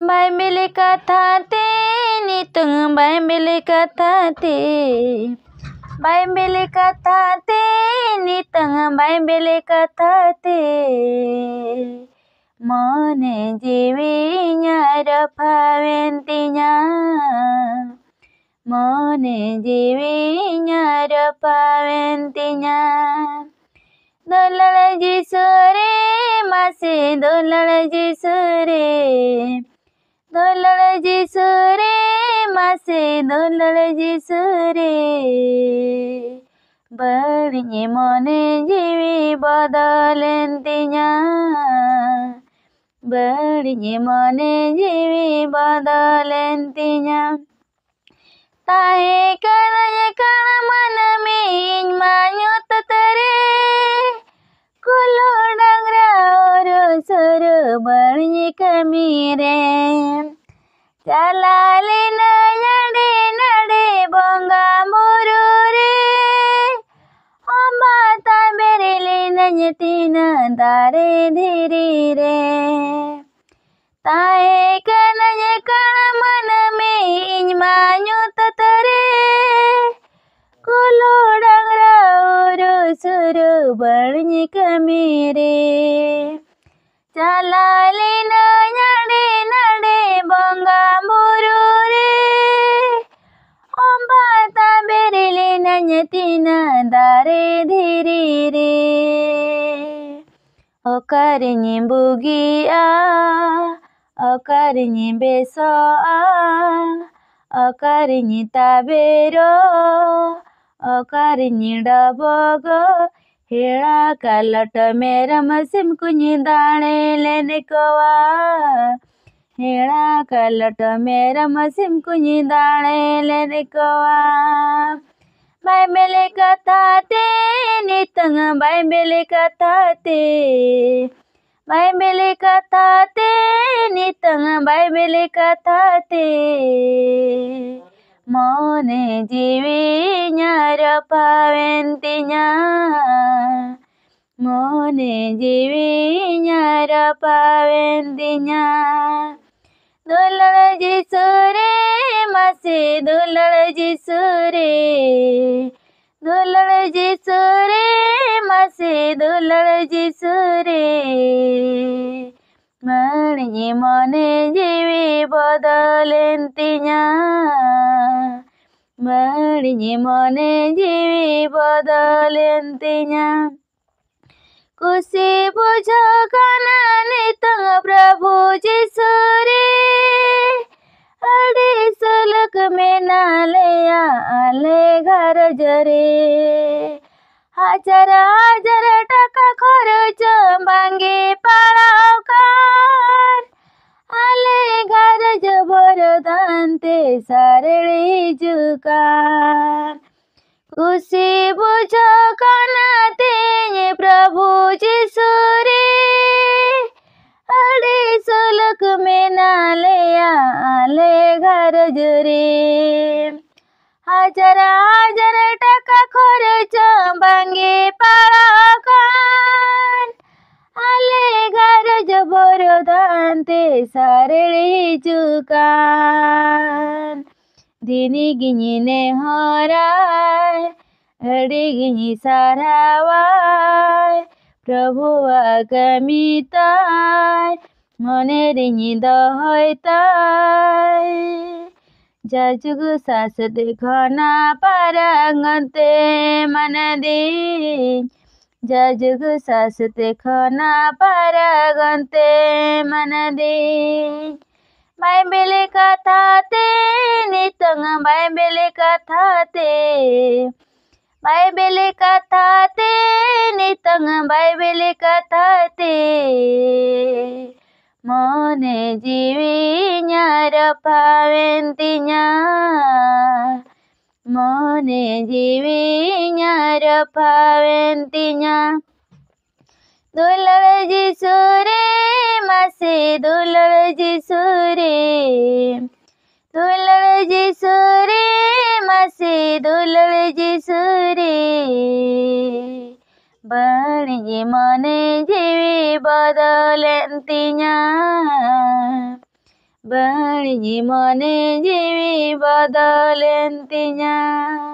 Bible kathate nitang Bible kathate Bible kathate nitang Bible kathate mone jiwinya rapaventinya mone jiwinya rapaventinya dolala jisure mase dolala jisure dolala jisure mase dolala jisure badinya mone jiwi badalentinya badinya mone jiwi badalentinya tahe karaya kana mana mein manyot tare kulo dangra oro soro badinya kamire chalale na yade nade bonga murure amba taberele nanyatina dare dhiri re tahe kanaya kana mana mein manyot tare kulo dangra oro soro badinya kamire chalale na yade nade bonga murure amba taberele nanyatina dare dhiri re okarinyi bugia okarinyi beso okarinyi tabero okarinyi dabogo hela kalat mera masim kunyi dane lenikowa hela kalat mera masim kunyi dane lenikowa Bible kathate nitang Bible kathate Bible kathate nitang Bible kathate mone jiwinya rapaventinya mone jiwinya rapaventinya dolala jisure mase dolala jisure dolala jisure mase dolala jisure mane mone jiwi badalentinya mane mone jiwi badalentinya खुशी बुझो खाना नितंग प्रभु जिसुरे अड़े सलक में नाले आले घर जरे हजार हजार टका खर्च बांगे पड़ाव कार आले घर जबर दांते सारे जुकार खुशी बुझो खाना तेरे प्रभु जिसुरे अड़े सलक में नाले आले घर जरे हजार हजार टका खर्च बांगे पड़ाव आले घर जबर दांते सारे जुकान दिनी गिनी ने हराय अड़ी गिनी सारावाय प्रभु आगमिताय मने रिनी दहयताय जाजुग सास देखना पारंगते मन दिन जाजुग सास देखना पारंगते मन दिन Bible kathate nitang Bible kathate Bible kathate nitang Bible kathate mone jiwinya rapaventinya mone jiwinya rapaventinya dolala jisure mase dolala jisure dolala jisure mase dolala jisure badinya mone jiwi badalentinya बणी मने जीवी बदलेन तिया।